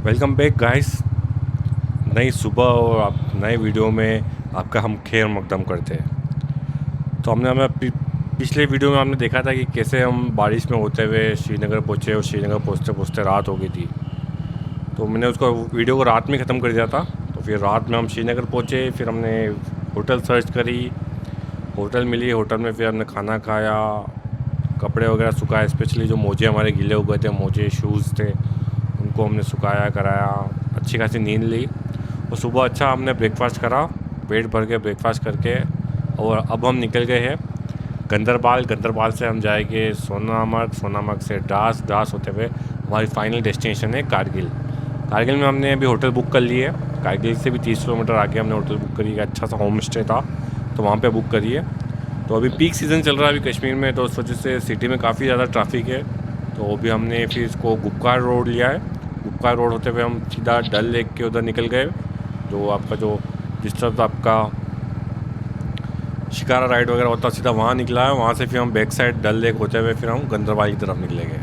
Welcome back guys. नई सुबह और आप नए वीडियो में आपका हम खैर मकदम करते हैं। तो हमने हमें पिछले वीडियो में हमने देखा था कि कैसे हम बारिश में होते हुए श्रीनगर पहुँचे और श्रीनगर पहुँचते पहुँचते रात हो गई थी। तो मैंने उसको वीडियो को रात में ख़त्म कर दिया था। तो फिर रात में हम श्रीनगर पहुँचे, फिर हमने होटल सर्च करी, होटल मिली, होटल में फिर हमने खाना खाया, कपड़े वगैरह सुखाए, स्पेशली जो मोजे हमारे गीले हो गए थे, मोजे शूज़ थे, उनको हमने सुखाया कराया, अच्छी खासी नींद ली और सुबह अच्छा हमने ब्रेकफास्ट करा, पेट भर के ब्रेकफास्ट करके। और अब हम निकल गए हैं गंदरबाल। गंदरबाल से हम जाएंगे सोनामर्ग, सोनामर्ग से द्रास, द्रास होते हुए हमारी फाइनल डेस्टिनेशन है कारगिल। कारगिल में हमने अभी होटल बुक कर ली है। कारगिल से भी 30 किलोमीटर आगे हमने होटल बुक करी, अच्छा सा होम स्टे था तो वहाँ पे बुक करिए। तो अभी पीक सीज़न चल रहा है अभी कश्मीर में, तो उस वजह से सिटी में काफ़ी ज़्यादा ट्रैफिक है। तो अभी हमने फिर इसको गुपकार रोड लिया है। गुपकार रोड होते हुए हम सीधा डल लेक के उधर निकल गए, जो आपका जो जिस तरफ आपका शिकारा राइड वगैरह होता है सीधा वहाँ निकला है। वहाँ से फिर हम बैक साइड डल लेक होते हुए फिर हम गंदरबाल की तरफ निकलेंगे।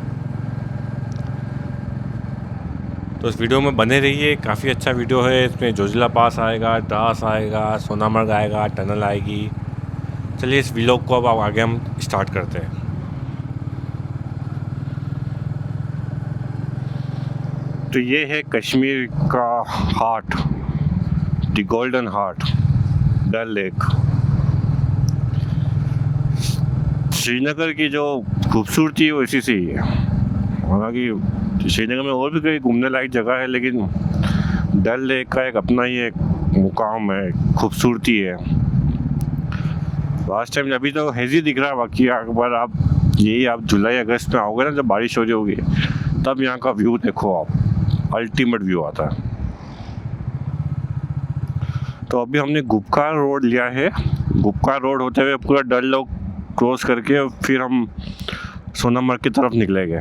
तो इस वीडियो में बने रहिए, काफ़ी अच्छा वीडियो है। इसमें जोजिला पास आएगा, द्रास आएगा, सोनामर्ग आएगा, टनल आएगी। चलिए इस व्लॉग को अब आगे हम स्टार्ट करते हैं। तो ये है कश्मीर का heart, the golden heart, Dal lake. Srinagar की जो खूबसूरती है वो इसी से ही है। हालांकि श्रीनगर में और भी कई घूमने लायक जगह है, लेकिन डल लेक का एक अपना ही एक मुकाम है, खूबसूरती है। लास्ट टाइम अभी तो हेजी दिख रहा है, बाकी एक बार आप यही आप जुलाई अगस्त में आओगे ना, जब बारिश हो रही होगी, तब यहाँ का व्यू देखो आप, अल्टीमेट व्यू आता है। तो अभी हमने गुपकार रोड लिया है। गुपकार रोड होते हुए पूरा डल लेक क्रॉस करके फिर हम सोनामर्ग की तरफ निकलेंगे।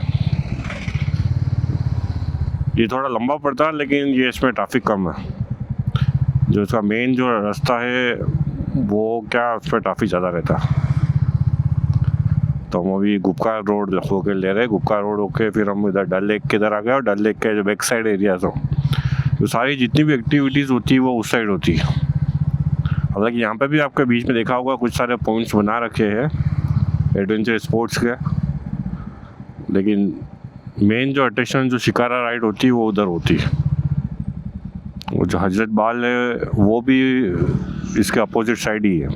ये थोड़ा लंबा पड़ता है, लेकिन ये इसमें ट्रैफिक कम है। जो इसका मेन जो रास्ता है वो क्या, उस पर ट्रैफिक ज़्यादा रहता है। तो हम अभी गुपकार रोड होके ले रहे हैं। गुपकार रोड होके फिर हम इधर डल लेक के इधर आ गए, और डल लेक के जो बैक साइड एरिया तो सारी जितनी भी एक्टिविटीज़ होती है वो उस साइड होती है। हालांकि यहाँ पे भी आपके बीच में देखा होगा कुछ सारे पॉइंट्स बना रखे हैं एडवेंचर स्पोर्ट्स के, लेकिन मेन जो अट्रैक्शन जो शिकारा राइड होती है वो उधर होती है। वो जो हजरत बाल है वो भी इसके अपोजिट साइड ही है।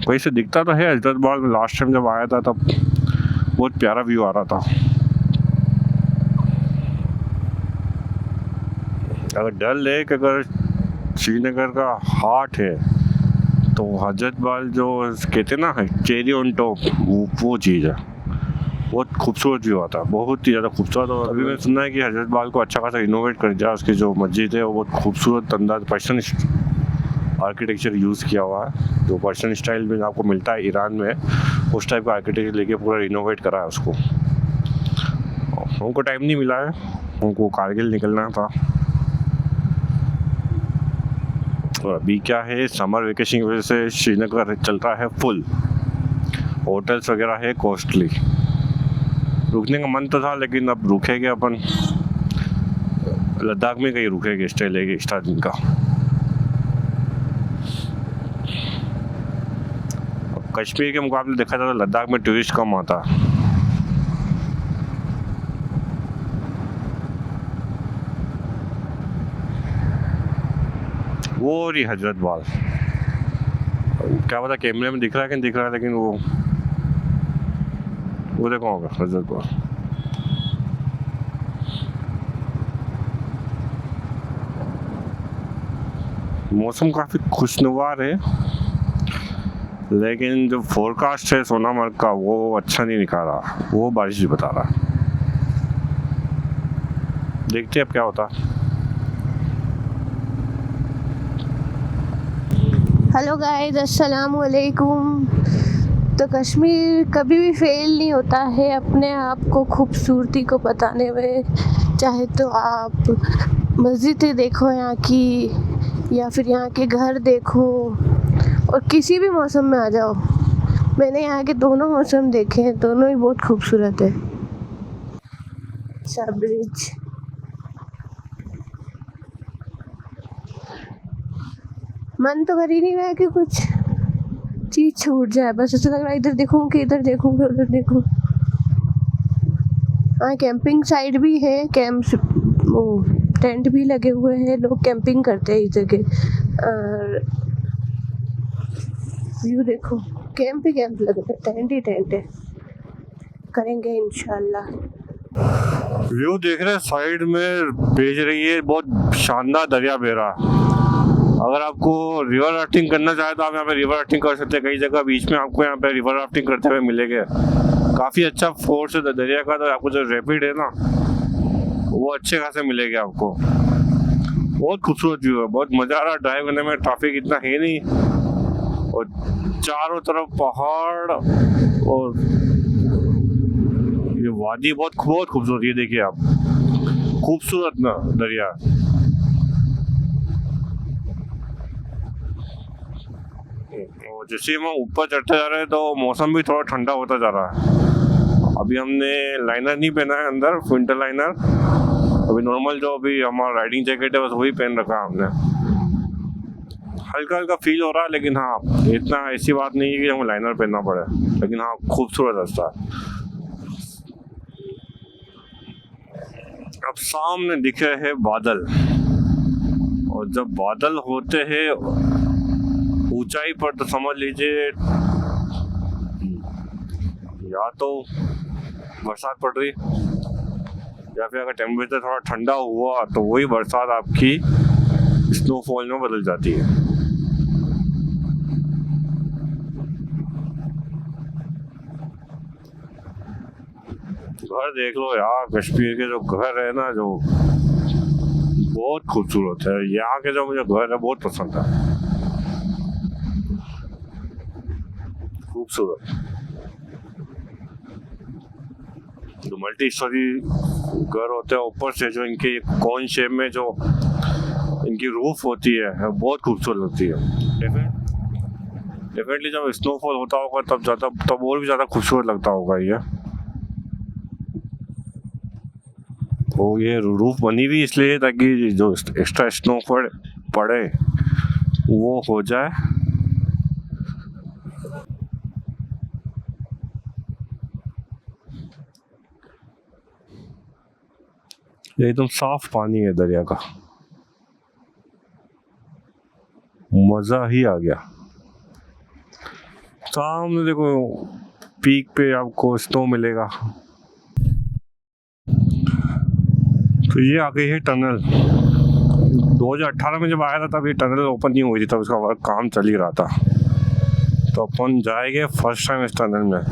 वहीं से दिखता तो है हजरत बाल में, लास्ट टाइम जब आया था तब बहुत प्यारा व्यू आ रहा था। अगर डल लेक अगर श्रीनगर का हार्ट है तो हजरत बाल जो कहते हैं ना चेरी ऑन टॉप, वो चीज़ है। बहुत खूबसूरत व्यू आता है, बहुत ही ज़्यादा खूबसूरत। और अभी मैंने सुना है कि हजरत बाल को अच्छा खासा इनोवेट कर दिया, उसकी जो मस्जिद है वो बहुत खूबसूरत अंदाज पर्शियन आर्किटेक्चर यूज़ किया हुआ है। जो पर्शियन स्टाइल में आपको मिलता है ईरान में, उस टाइप का आर्किटेक्चर लेके पूरा रिनोवेट करा है उसको। हमको टाइम नहीं मिला है, हमको कारगिल निकलना था। और अभी क्या है, समर वेकेशन की वजह से श्रीनगर चल रहा है फुल, होटल्स वगैरह है कॉस्टली। रुकने का मन तो था, लेकिन अब रुकेंगे अपन लद्दाख में, कहीं रुकेंगे, स्टे लेंगे एक्स्ट्रा दिन का। अब कश्मीर के मुकाबले देखा जाए तो लद्दाख में टूरिस्ट कम आता है। वो रही हजरत बाल, क्या पता कैमरे में दिख रहा है कि नहीं दिख रहा है, लेकिन वो देखो होगा हजरत बाल। मौसम काफ़ी खुशनुमार है, लेकिन जो फोरकास्ट है सोनामर्ग का वो अच्छा नहीं निकाल रहा, वो बारिश भी बता रहा। देखते हैं अब क्या होता। हेलो गाइस, अस्सलाम वालेकुम। तो कश्मीर कभी भी फेल नहीं होता है अपने आप को खूबसूरती को बताने में। चाहे तो आप मस्जिदें देखो यहाँ की, या फिर यहाँ के घर देखो, और किसी भी मौसम में आ जाओ। मैंने यहाँ के दोनों मौसम देखे हैं, दोनों ही बहुत खूबसूरत है। ब्रिज मन तो कर ही नहीं रहा है कि कुछ चीज छूट जाए, बस ऐसा लग रहा है इधर देखूं कि इधर देखूं कि उधर देखूं। हाँ, कैंपिंग साइड भी है, कैंप्स वो टेंट भी लगे हुए हैं, लोग कैंपिंग करते हैं इस जगह। और व्यू देखो, कैंप ही कैंप लग रहा है, टेंट ही टेंट है। करेंगे इंशाल्लाह। व्यू देख रहे हैं, साइड में भेज रही है, बहुत शानदार दरिया बह रहा है। अगर आपको रिवर राफ्टिंग करना चाहे तो आप यहाँ पे रिवर राफ्टिंग कर सकते हैं। कई जगह बीच में आपको यहाँ पे रिवर राफ्टिंग करते हुए मिलेंगे। काफ़ी अच्छा फोर्स है दरिया का, तो आपको जो रैपिड है ना वो अच्छे खासे मिलेंगे आपको। बहुत खूबसूरत व्यू है, बहुत मज़ा आ रहा है ड्राइव करने में। ट्रैफिक इतना है नहीं और चारों तरफ पहाड़ और ये वादी बहुत बहुत खूबसूरत। ये देखिए आप, खूबसूरत ना दरिया। और जैसे हम ऊपर चढ़ते जा रहे हैं तो मौसम भी थोड़ा ठंडा होता जा रहा है। अभी हमने लाइनर नहीं पहना है अंदर, विंटर लाइनर। अभी नॉर्मल जो अभी हमारा राइडिंग जैकेट है बस वही पहन रखा है हमने। हल्का हल्का फील हो रहा है, लेकिन हाँ इतना ऐसी बात नहीं है कि हमें लाइनर पहनना पड़े। लेकिन हाँ, खूबसूरत रास्ता है। अब सामने दिख रहे हैं बादल, और जब बादल होते हैं ऊंचाई पर तो समझ लीजिए या तो बरसात पड़ रही, या फिर अगर टेम्परेचर थोड़ा ठंडा हुआ तो वही बरसात आपकी स्नोफॉल में बदल जाती है। घर देख लो यार, कश्मीर के जो घर है ना, जो बहुत खूबसूरत है। यहाँ के जो मुझे घर है बहुत पसंद है, खूबसूरत। जो मल्टी स्टोरी घर होते हैं, ऊपर से जो इनके कॉन शेप में जो इनकी रूफ होती है बहुत खूबसूरत होती है। डेफिनेटली जब स्नोफॉल होता होगा तब और भी ज़्यादा खूबसूरत लगता होगा ये। तो ये रूफ बनी हुई इसलिए ताकि जो एक्स्ट्रा स्नोफॉल पड़े वो हो जाए। ये एकदम साफ पानी है दरिया का, मज़ा ही आ गया। सामने देखो पीक पे आपको स्नो मिलेगा। तो ये आ गई है टनल। 2018 में जब आया था तब ये टनल ओपन नहीं हुई थी, तब इसका वर्क काम चल ही रहा था। तो अपन जाएंगे फर्स्ट टाइम इस टनल में।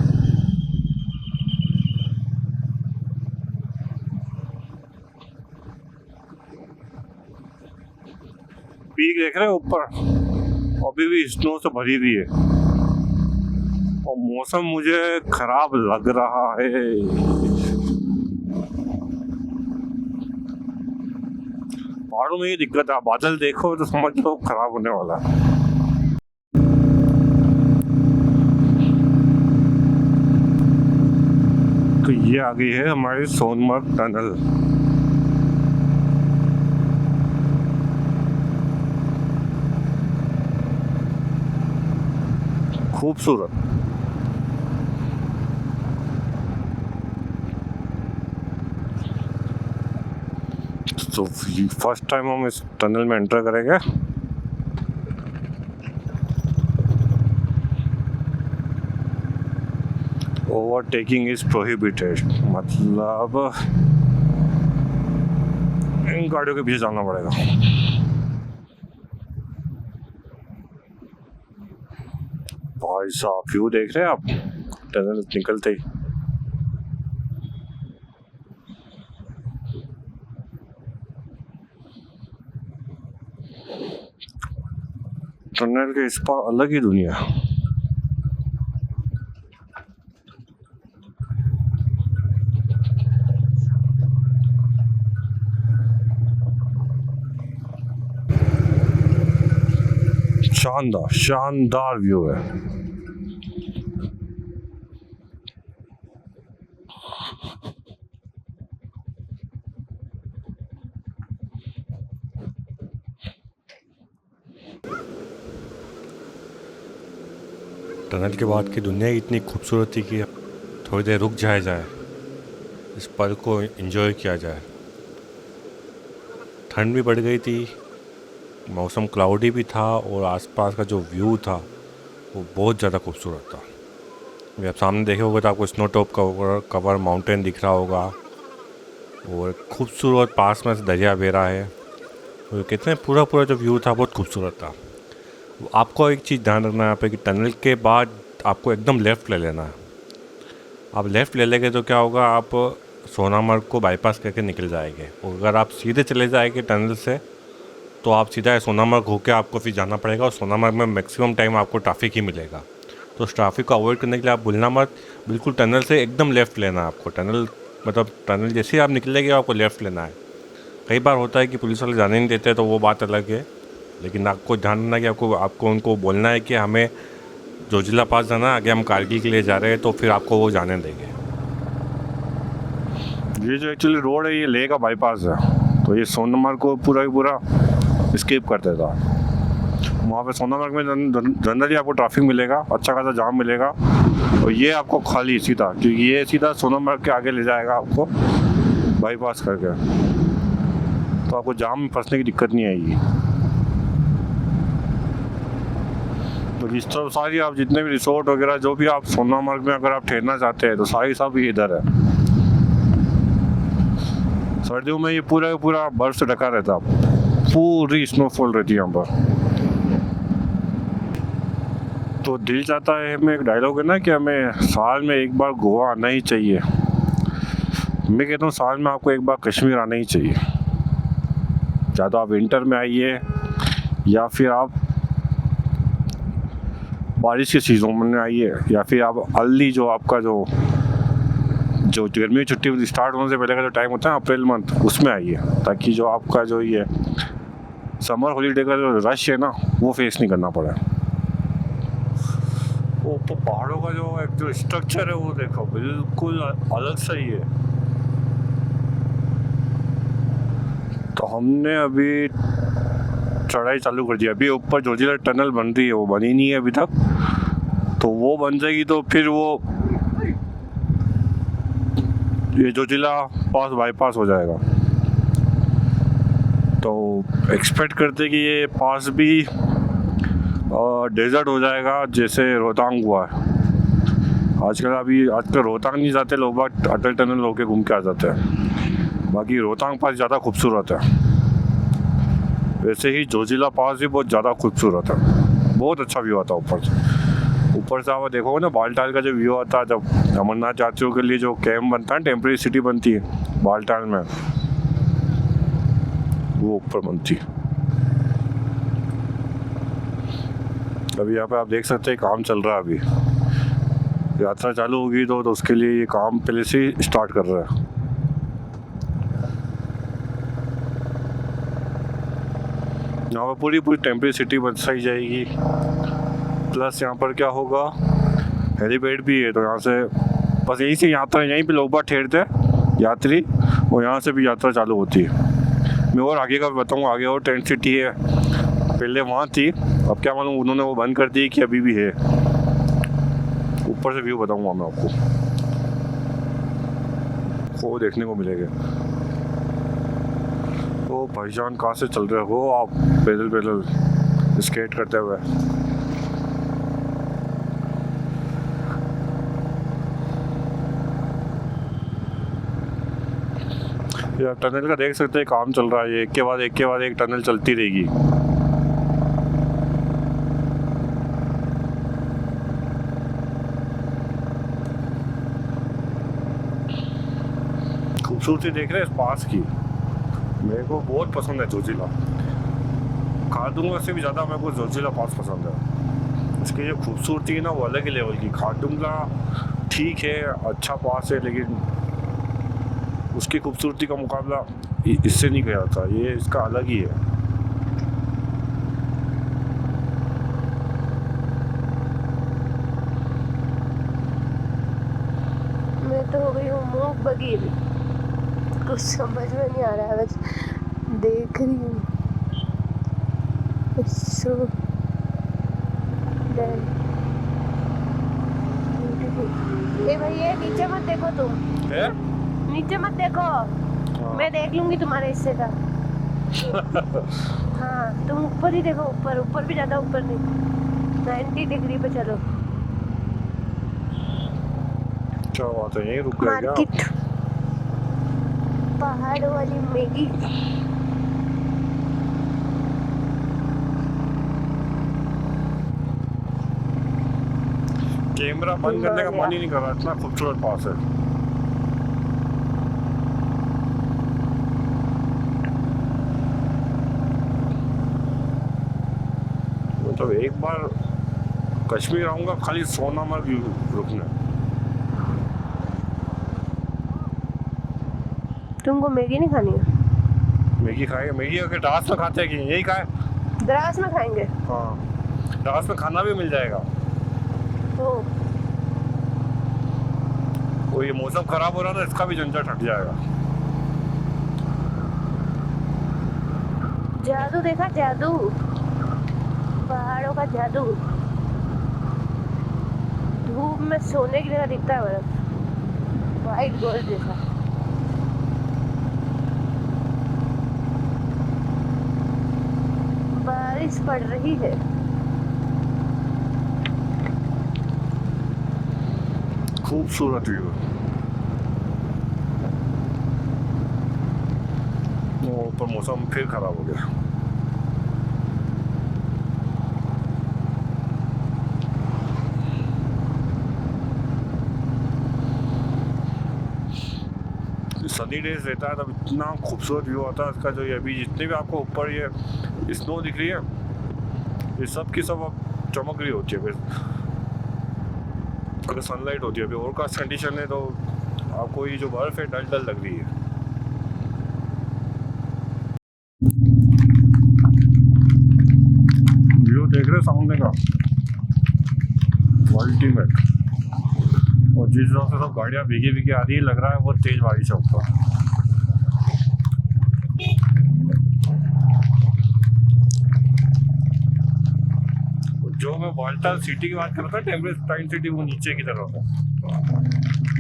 पीक देख रहे हो ऊपर, अभी भी स्नो से भरी हुई है और मौसम मुझे खराब लग रहा है। पहाड़ों में ये दिक्कत है, बादल देखो तो समझ लो खराब होने वाला है। तो ये आ गई है हमारी सोनमर्ग टनल। खूबसूरत। तो फर्स्ट टाइम हम इस टनल में एंटर करेंगे। ओवरटेकिंग इज प्रोहिबिटेड, मतलब इन गाड़ियों के पीछे जाना पड़ेगा। भाई साहब व्यू देख रहे हैं आप, टनल निकलते ही। टनल के इस पार अलग ही दुनिया। शानदार शानदार व्यू है। टनल के बाद की दुनिया ही इतनी खूबसूरत थी कि थोड़ी देर रुक जाया जाए, इस पल को एंजॉय किया जाए। ठंड भी बढ़ गई थी, मौसम क्लाउडी भी था और आसपास का जो व्यू था वो बहुत ज़्यादा खूबसूरत था। अभी आप सामने देखे होगे तो आपको स्नो टॉप कवर माउंटेन दिख रहा होगा और खूबसूरत पास में से दरिया बह रहा है। और कितने पूरा जो व्यू था बहुत खूबसूरत था। आपको एक चीज़ ध्यान रखना है यहाँ पे कि टनल के बाद आपको एकदम लेफ़्ट ले लेना है। आप लेफ़्ट ले लेंगे तो क्या होगा, आप सोनामर्ग को बाईपास करके निकल जाएंगे। और अगर आप सीधे चले जाएंगे टनल से तो आप सीधा सोनामर्ग होकर आपको फिर जाना पड़ेगा और सोनामर्ग में मैक्सिमम टाइम आपको ट्रैफिक ही मिलेगा। तो उस ट्रैफिक को अवॉइड करने के लिए आप भूलना मत, बिल्कुल टनल से एकदम लेफ़्ट लेना है आपको। टनल जैसे ही आप निकलेंगे आपको लेफ़्ट लेना है। कई बार होता है कि पुलिस वाले जाने नहीं देते तो वो बात अलग है, लेकिन आपको ध्यान रखना कि आपको उनको बोलना है कि हमें जोजिला पास जाना है, आगे हम कारगिल के लिए जा रहे हैं, तो फिर आपको वो जाने देंगे। ये जो एक्चुअली रोड है ये लेह का बाईपास है, तो ये सोनमर्ग को पूरा स्किप कर देता। वहाँ पे सोनमर्ग में जनरली आपको ट्रैफिक मिलेगा, अच्छा खासा जाम मिलेगा, और ये आपको खाली सीधा, क्योंकि ये सीधा सोनमर्ग के आगे ले जाएगा आपको बाईपास करके, तो आपको जाम में फंसने की दिक्कत नहीं आएगी। तो इस तरह सारी आप जितने भी रिसोर्ट वगैरह जो भी आप सोनमर्ग में अगर आप ठहरना चाहते हैं तो सारी सब ही इधर है। सर्दियों में ये पूरा बर्फ से ढका रहता है, पूरी स्नोफॉल रहती है यहाँ पर। तो दिल चाहता है, हमें एक डायलॉग है ना कि हमें साल में एक बार गोवा आना ही चाहिए। मैं कहता हूँ साल में आपको एक बार कश्मीर आना ही चाहिए। या तो आप विंटर में आइए या फिर आप बारिश के सीज़न में आइए, या फिर आप अर्ली जो आपका जो गर्मी की छुट्टी स्टार्ट होने से पहले का जो टाइम होता है अप्रैल मंथ, उसमें आइए, ताकि जो आपका जो ये समर हॉलीडे का जो रश है ना वो फेस नहीं करना पड़े। वो पहाड़ों का जो एक जो स्ट्रक्चर है वो देखो बिल्कुल अलग सा ही है। तो हमने अभी चढ़ाई चालू कर दी। अभी ऊपर जोजिला टनल बन रही है, वो बनी नहीं है अभी तक, तो वो बन जाएगी तो फिर वो ये जोजिला पास बाईपास हो जाएगा। तो एक्सपेक्ट करते कि ये पास भी डेजर्ट हो जाएगा जैसे रोहतांग हुआ है। आजकल रोहतांग नहीं जाते लोग, बात अटल टनल होके घूम के आ जाते हैं। बाकी रोहतांग पास ज़्यादा खूबसूरत है, वैसे ही जोजिला पास भी बहुत ज़्यादा खूबसूरत है। बहुत अच्छा व्यू आता है ऊपर से आप देखोगे ना बालटाल का जो व्यू आता है, जब अमरनाथ यात्रियों के लिए जो कैंप बनता है, टेम्परेरी सिटी बनती है बालटाल में, वो ऊपर बनती है। अभी यहाँ पे आप देख सकते हैं काम चल रहा है। अभी यात्रा चालू होगी तो उसके लिए ये काम पहले से ही स्टार्ट कर रहा है। यहाँ पर पूरी टेम्परेरी सिटी बन सही जाएगी। प्लस यहाँ पर क्या होगा, हेलीपैड भी है, तो यहाँ से बस यहीं से यात्रा, यहीं पे लोग बाग ठहरते हैं यात्री, और यहाँ से भी यात्रा चालू होती है। मैं और आगे का बताऊँगा, आगे और टेंट सिटी है, पहले वहाँ थी, अब क्या मालूम उन्होंने वो बंद कर दी कि अभी भी है। ऊपर से व्यू बताऊँगा मैं आपको, वो देखने को मिलेगा। ओ भाईजान कहाँ से चल रहे हो आप, पैदल स्केट करते हुए। यार टनल का देख सकते हैं काम चल रहा है, ये एक के बाद एक टनल चलती रहेगी। खूबसूरती देख रहे हैं इस पास की, मेरे को बहुत पसंद है जोजिला। खारदुंगला से भी ज़्यादा मेरे को जोजिला पास पसंद है। इसकी जो खूबसूरती है ना वो अलग ही लेवल की। खारदुंगला ठीक है, अच्छा पास है, लेकिन उसकी खूबसूरती का मुकाबला इससे नहीं किया था। ये इसका अलग ही है। मैं तो हो गई हूँ मूक बगीर, कुछ समझ में नहीं आ रहा है, बस देख रही हूँ। So then ये नीचे मत देखो तुम, है? नीचे मत देखो, मैं देख लूंगी तुम्हारे हिस्से का। हाँ तुम ऊपर ही देखो, ऊपर ऊपर भी ज़्यादा ऊपर नहीं, 90 डिग्री पे चलो। क्या बात है, यहीं रुक गया क्या? मार्केट, पहाड़ों वाली मैगी। कैमरा बंद करने का मन ही नहीं कर रहा, इतना खूबसूरत पास है। मतलब एक बार कश्मीर आऊंगा खाली सोनामर्ग रुकना। तुमको मैगी नहीं खानी है? मैगी खाएंगे, मैगी अगर डास में खाते हैं कि यही खाए? द्रास में खाएंगे। हाँ, डास में खाना भी मिल जाएगा। ओ वो ये मौसम खराब हो रहा था, इसका भी झंझट हट जाएगा। जादू देखा, जादू, पहाड़ों का जादू। धूप में सोने की तरह दिखता है बर्फ, वाइट गोल्ड जैसा। बारिश पड़ रही है। खूबसूरत व्यू। ऊपर मौसम फिर खराब हो गया। सनी डेज रहता है तब इतना खूबसूरत व्यू आता है इसका। जो ये अभी जितने भी आपको ऊपर ये स्नो दिख रही है, ये सब की सब अब चमक रही होती है फिर अगर सनलाइट होती है। अभी ओवरकास्ट कंडीशन है तो आपको ये जो बर्फ है डल डल लग रही है। व्यू देख रहे हो सामने का, अल्टीमेट। और जिस हिसाब से सब गाड़ियाँ भीगी भीगी आ रही है, लग रहा है बहुत तेज बारिश है ऊपर। जो मैं वाल्टर सिटी की बात कर रहा था, टेम्परेचर टाइम सिटी, वो नीचे की तरफ है।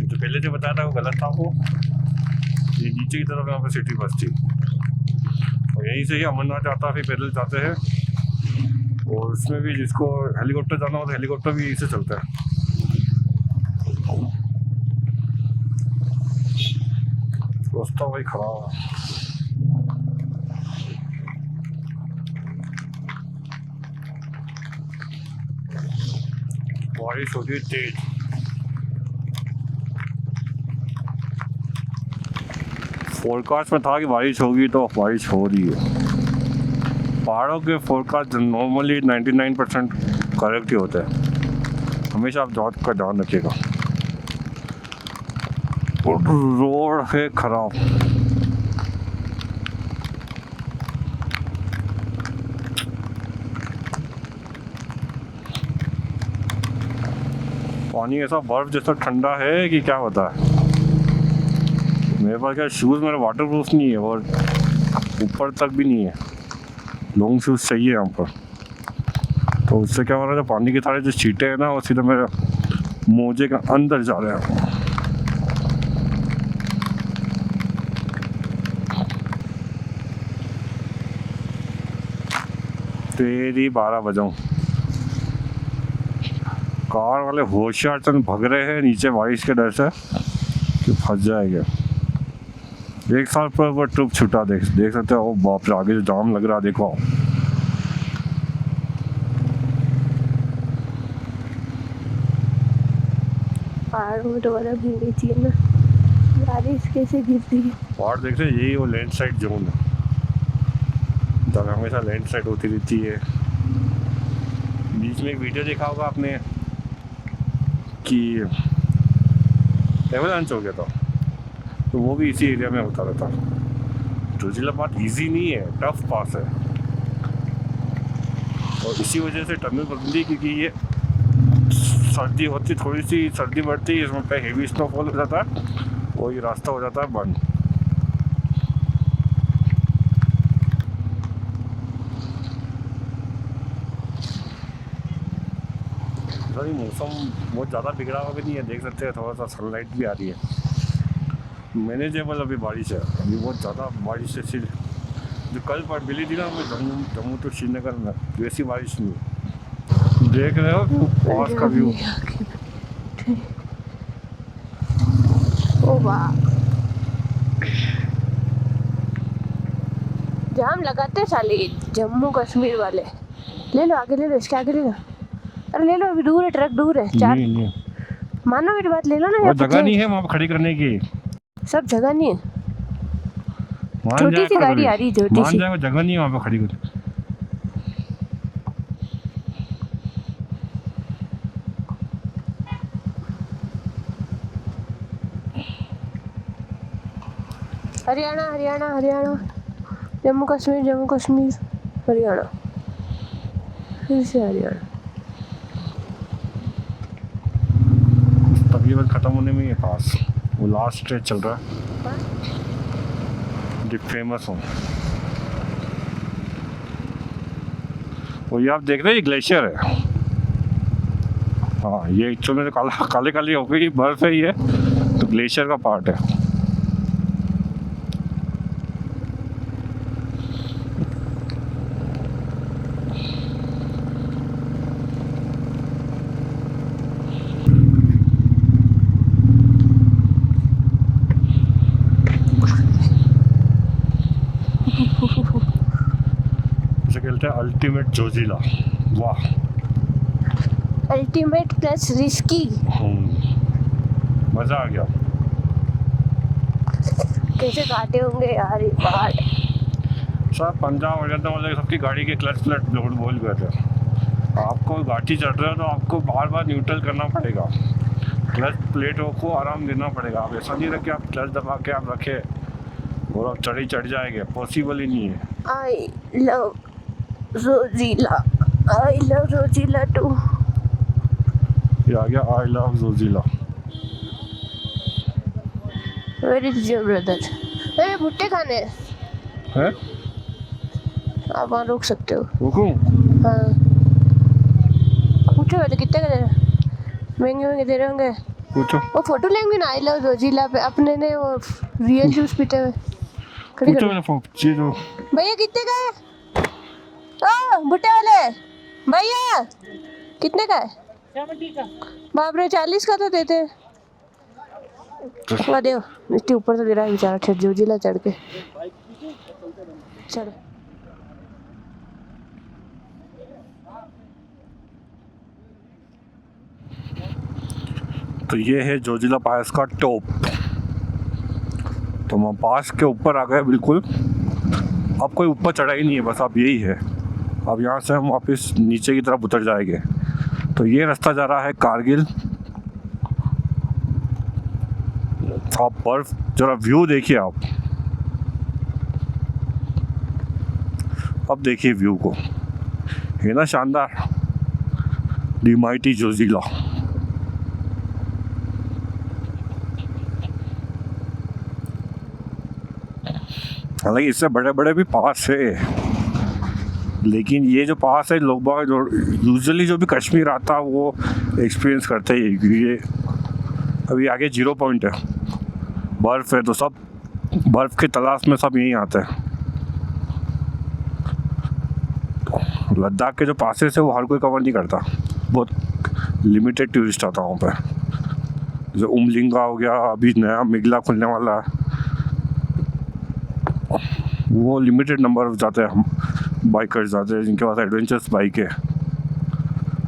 जो पहले जो बताया था वो गलत था, वो ये नीचे की तरफ यहाँ पे सिटी बसती। और यहीं से ही अमरनाथ जाता, फिर पैदल जाते हैं। और उसमें भी जिसको हेलीकॉप्टर जाना हो तो हेलीकॉप्टर भी यहीं से चलता है। रास्ता वही खराब है। बारिश हो रही है तेज। फोरकास्ट में था कि बारिश होगी, तो बारिश हो रही है। पहाड़ों के फोरकास्ट नॉर्मली 99% करेक्ट ही होता है। हमेशा आप बात का ध्यान रखिएगा। रोड है खराब। पानी ऐसा बर्फ जैसा ठंडा है कि क्या होता है। मेरे पास क्या शूज़ मेरा वाटर प्रूफ नहीं है और ऊपर तक भी नहीं है। लॉन्ग शूज़ चाहिए यहाँ पर। तो उससे क्या हो रहा है, पानी के सारे जो छींटे हैं ना, वो सीधे मेरे मोजे के अंदर जा रहे हैं। तेरी 12 बजाऊँ। कार वाले होशियार चंद भग रहे हैं नीचे बारिश के डर से कि फंस जाएंगे। एक साल पर वो ट्रिप छूटा, देख सकते हो। बाप रे, आगे जो जाम लग रहा, देखो। पहाड़ों में तो बर्फ गिरनी चाहिए ना, बारिश कैसे गिरती है। पहाड़ देख रहे, यही वो लैंडस्लाइड जोन है जहाँ हमेशा लैंडस्लाइड होती रहती है। बीच में एक वीडियो देखा होगा आपने कि एवलांच हो गया था, तो वो भी इसी एरिया में होता रहता। जोजिलाबाद इजी नहीं है, टफ पास है। और इसी वजह से टनल बदली, क्योंकि ये सर्दी होती, थोड़ी सी सर्दी बढ़ती है, इसमें पे हेवी स्नोफॉल हो जाता है, वही रास्ता हो जाता है बंद। ऐसा नहीं, मौसम बहुत ज़्यादा बिगड़ा हुआ भी नहीं है, देख सकते हैं थोड़ा सा सनलाइट भी आ रही है, मैनेजेबल अभी बारिश है। अभी बहुत ज़्यादा बारिश है, सिर्फ जो कल पर मिली थी ना हमें जम्मू टू श्रीनगर में, वैसी बारिश नहीं। देख रहे हो पास का व्यू। ओ वाह, जाम लगाते साले जम्मू कश्मीर वाले। ले लो आगे, ले लो इसके आगे ले लो। अरे ले लो, अभी दूर है, ट्रक दूर है। चार नहीं। मानो मेरी बात, ले लो ना। वो जगह नहीं है वहाँ पे खड़ी करने की, सब जगह नहीं है, छोटी सी गाड़ी आ रही, छोटी सी जगह नहीं है वहाँ पे खड़ी कर। हरियाणा हरियाणा हरियाणा, जम्मू कश्मीर हरियाणा, फिर से हरियाणा। तकरीबन खत्म होने में ही है पास, वो लास्ट स्ट्रेच चल रहा है, द फेमस हो। वो ये आप देख रहे हैं, ये ग्लेशियर है। हाँ, ये एक्चुअली में काले काले हो गई बर्फ है ये, तो ग्लेशियर का पार्ट है। इसे कहते हैं अल्टीमेट जोजिला। वाह, अल्टीमेट प्लस रिस्की। मज़ा आ गया। कैसे काटे होंगे यार ये पहाड़। सब पंजाब हरियाणा वाले सबकी गाड़ी के क्लच प्लेट बोल गए थे, आपको गाड़ी चढ़ रहे हो तो आपको बार बार न्यूट्रल करना पड़ेगा, क्लच प्लेटों को आराम देना पड़ेगा। आप ऐसा नहीं रखे आप क्लच दबा के आप रखे और आप चढ़ जाएंगे, पॉसिबल ही नहीं है। I love Zojila, I love Zojila too. ये आ गया I love Zojila. Where is your brother? अरे भुट्टे खाने हैं, आप वहाँ रोक सकते हो। रुकूं? हाँ, पूछो वैसे कितने का दे रहे, महंगे दे रहे होंगे। पूछो, वो फोटो लेंगे ना आई लव जोजिला पे, अपने ने वो रियल जूस पीते हुए। पूछो मैंने चीज़। भैया कितने का है? ओ भुट्टे वाले भैया कितने का है? 70 का। बाप रे, 40 का तो देते। वाह देखो, इसके ऊपर से दे रहा है बेचारा छत जोजिला चढ़ के। चलो तो ये है जोजिला पास का टॉप। तो हम पास के ऊपर आ गए बिल्कुल। अब कोई ऊपर चढ़ा ही नहीं है, बस अब यही है। अब यहाँ से हम वापस नीचे की तरफ उतर जाएंगे। तो ये रास्ता जा रहा है कारगिल। आप बर्फ जरा व्यू देखिए आप, अब देखिए व्यू को, है ना शानदार, दी माइटी जोजिला। हालांकि इससे बड़े बड़े भी पास है, लेकिन ये जो पास है लोग बाग जो यूजुअली जो भी कश्मीर आता है वो एक्सपीरियंस करते ही, क्योंकि ये अभी आगे 0 पॉइंट है, बर्फ़ है, तो सब बर्फ़ की तलाश में सब यहीं आते हैं। लद्दाख के जो पासेस है वो हर कोई कवर नहीं करता, बहुत लिमिटेड टूरिस्ट आता है वहाँ पे। जैसे उमलिंगा हो गया, अभी नया मिगला खुलने वाला है, वो लिमिटेड नंबर जाते हैं, हम बाइकर्स जाते हैं जिनके पास एडवेंचर्स बाइक है।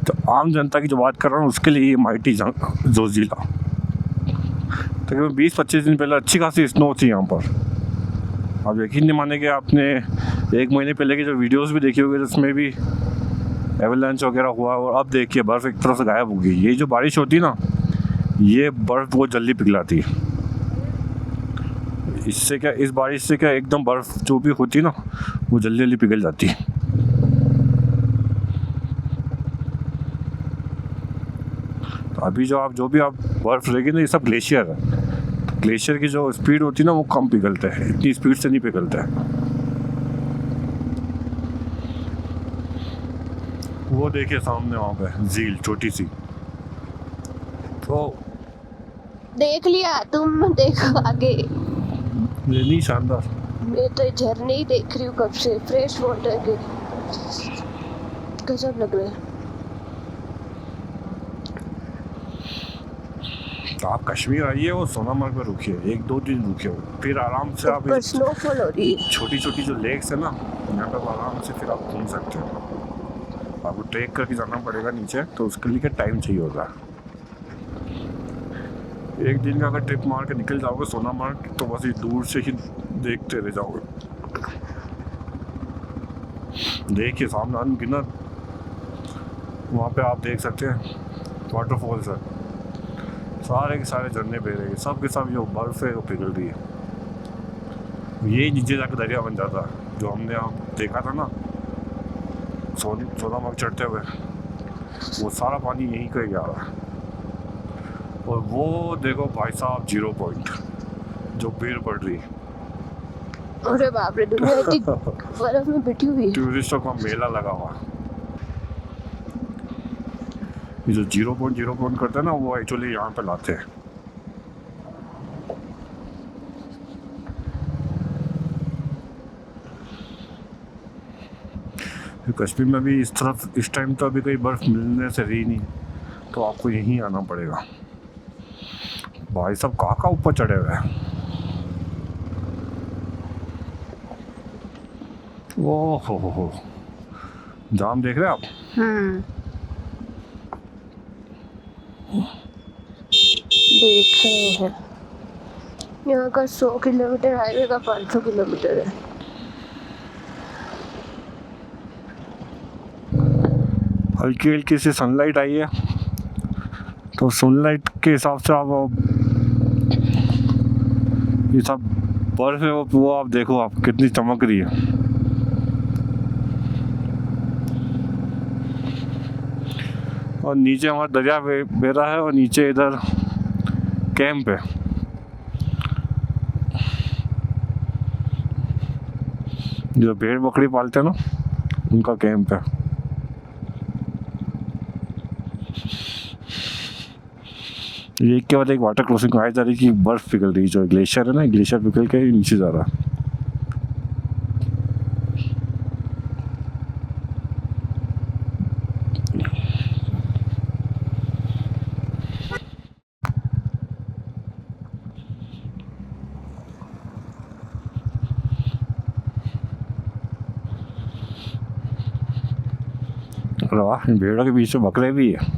तो आम जनता की जो बात कर रहा हूँ उसके लिए ये माइटी जोजिला। तकरीबन 20-25 दिन पहले अच्छी खासी स्नो थी यहाँ पर। आप यकीन नहीं मानेंगे, आपने 1 महीने पहले की जो वीडियोस भी देखी होगी जिसमें भी एवलांच वगैरह हुआ, और अब देखिए बर्फ़ एक तरफ से गायब हो गई। ये जो बारिश होती है ना, ये बर्फ़ बहुत जल्दी पिघलाती है। इससे क्या, इस बारिश से क्या, एकदम बर्फ़ जो भी होती है ना वो जल्दी जल्दी पिघल जाती है। तो अभी जो भी आप बर्फ़ रहेगी ना, ये सब ग्लेशियर है। ग्लेशियर की जो स्पीड होती है ना वो कम पिघलते हैं, इतनी स्पीड से नहीं पिघलते हैं। वो देखिए सामने वहाँ पे झील छोटी सी, ओ देख लिया तुम, देखो आगे। ये नहीं शानदार। मैं तो झरने ही देख रही हूँ कब से, फ्रेश वाटर के, गजब लग रहा है। तो आप कश्मीर आइए और सोनामर्ग में रुकिए, 1-2 दिन रुकिए, फिर आराम से आप ऊपर स्नोफॉल हो रही है। छोटी छोटी जो लेक्स है ना, यहाँ पर आराम से फिर आप घूम सकते हो। आपको ट्रेक करके जाना पड़ेगा नीचे, तो उसके लिए क्या टाइम चाहिए होगा। एक दिन का अगर ट्रिप मार के निकल जाओगे सोनामर्ग, तो बस ये दूर से ही देखते रह जाओगे। देखिए सामने कितना, वहाँ पे आप देख सकते हैं वाटरफॉल्स है, सारे के सारे झरने बह रहे हैं, सब के सब जो बर्फ है वो पिघल रही है। ये नीचे जाकर दरिया बन जाता है, जो हमने यहाँ देखा था ना सोनामर्ग चढ़ते हुए, वो सारा पानी यहीं का ही आ रहा है। और वो देखो भाई साहब 0 पॉइंट जो भीड़ पड़ रही है। अरे बाप रे, दुनिया इतनी बर्फ में बिठी हुई है। टूरिस्टों का मेला लगा हुआ। ये जो 0 पॉइंट करते हैं ना, वो एक्चुअली यहाँ पे लाते हैं। कश्मीर में भी इस तरफ इस टाइम तो अभी कोई बर्फ मिलने से रही नहीं, तो आपको यहीं आना पड़ेगा। भाई साहब कहाँ ऊपर चढ़े हुए हैं। ओह हो, जाम देख रहे हैं आप। देख रहे हैं, यहाँ का 100 किलोमीटर हाईवे का 500 किलोमीटर है। हल्की हल्की सी सनलाइट आई है, तो सनलाइट के हिसाब से आप ये सब बर्फ है वो आप देखो, आप कितनी चमक रही है। और नीचे हमारा दरिया बह रहा है, और नीचे इधर कैंप है। जो भेड़ बकरी पालते हैं ना, उनका कैंप है। एक के बाद एक वाटर क्रॉसिंग आई जा रही कि बर्फ पिघल रही, जो ग्लेशियर है ना, ग्लेशियर पिघल के नीचे जा रहा है। वाह, इन भेड़ों के बीच में बकरे भी है।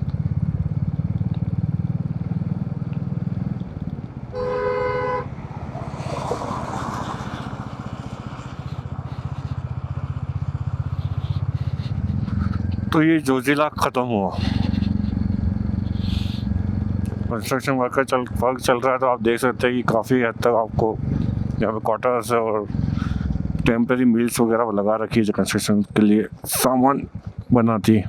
तो ये जोजिला ख़त्म हुआ, कंस्ट्रक्शन वर्क चल रहा है। तो आप देख सकते हैं कि काफ़ी हद तक आपको यहाँ पे क्वार्टर्स और टेम्परेरी मिल्स वगैरह लगा रखी है, जो कंस्ट्रक्शन के लिए सामान बनाती है।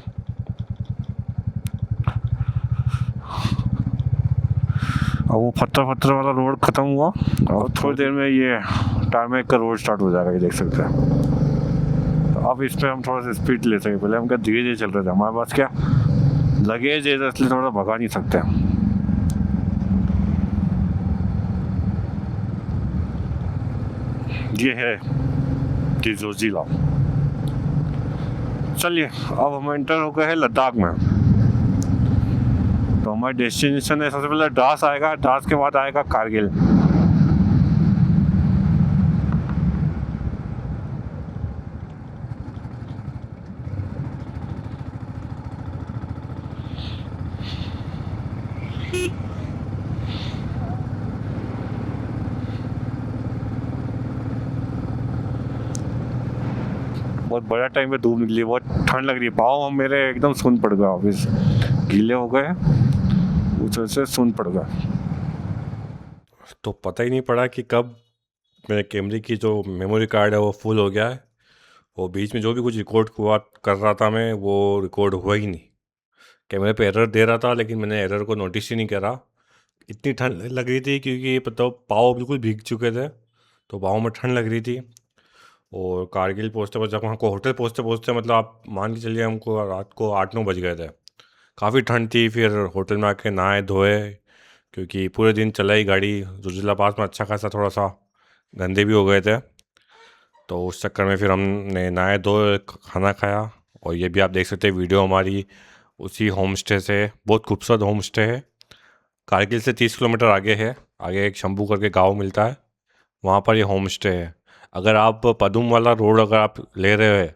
और वो पत्थर वाला रोड ख़त्म हुआ, और थोड़ी देर में ये टारमेक का रोड स्टार्ट हो जाएगा, ये देख सकते हैं। तो अब इस पर हम थोड़ा सा स्पीड ले सकें, पहले हम क्या धीरे धीरे चल रहे थे, हमारे पास क्या लगेज है, इसलिए थोड़ा भगा नहीं सकते। ये है जोजिला। चलिए, अब हम एंटर हो गए हैं लद्दाख में। तो हमारे डेस्टिनेशन है, सबसे पहले द्रास आएगा, द्रास के बाद आएगा कारगिल। बहुत बड़ा टाइम पे धूप निकली, बहुत ठंड लग रही है, पाँव हम मेरे एकदम सुन पड़ गया, ऑफिस गीले हो गए, उस वजह से सुन पड़ गया। तो पता ही नहीं पड़ा कि कब मेरे कैमरे की जो मेमोरी कार्ड है वो फुल हो गया है। वो बीच में जो भी कुछ रिकॉर्ड हुआ कर रहा था मैं, वो रिकॉर्ड हुआ ही नहीं। कैमरे पे एरर दे रहा था, लेकिन मैंने एरर को नोटिस ही नहीं करा। इतनी ठंड लग रही थी, क्योंकि पता पाँव बिल्कुल भीग चुके थे, तो पाँव में ठंड लग रही थी। और कारगिल पहुँचते जब हमको होटल पहुँचते मतलब आप मान के चलिए हमको रात को 8-9 बज गए थे। काफ़ी ठंड थी, फिर होटल में आके नहाए धोए, क्योंकि पूरे दिन चलाई गाड़ी। जोजिला पास में अच्छा खासा थोड़ा सा गंदे भी हो गए थे, तो उस चक्कर में फिर हमने नहाए धोए, खाना खाया। और ये भी आप देख सकते हैं वीडियो हमारी उसी होम स्टे से। बहुत खूबसूरत होम स्टे है, कारगिल से 30 किलोमीटर आगे है। आगे एक शंभू करके गांव मिलता है, वहाँ पर ये होम स्टे है। अगर आप पदुम वाला रोड अगर आप ले रहे हो,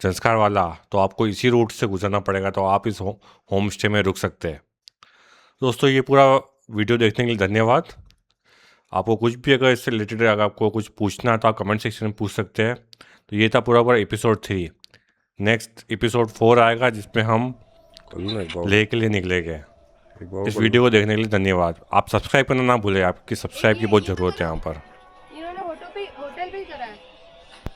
संस्कार वाला, तो आपको इसी रूट से गुजरना पड़ेगा, तो आप इस होम स्टे में रुक सकते हैं। दोस्तों, ये पूरा वीडियो देखने के लिए धन्यवाद। आपको कुछ भी अगर इससे रिलेटेड अगर आपको कुछ पूछना है तो आप कमेंट सेक्शन में पूछ सकते हैं। तो ये था पूरा एपिसोड 3। नेक्स्ट एपिसोड 4 आएगा, जिसमें हम लेह के लिए निकलेंगे। इस वीडियो को देखने के लिए धन्यवाद। आप सब्सक्राइब करना ना भूलें, आपकी सब्सक्राइब की बहुत ज़रूरत है यहाँ पर।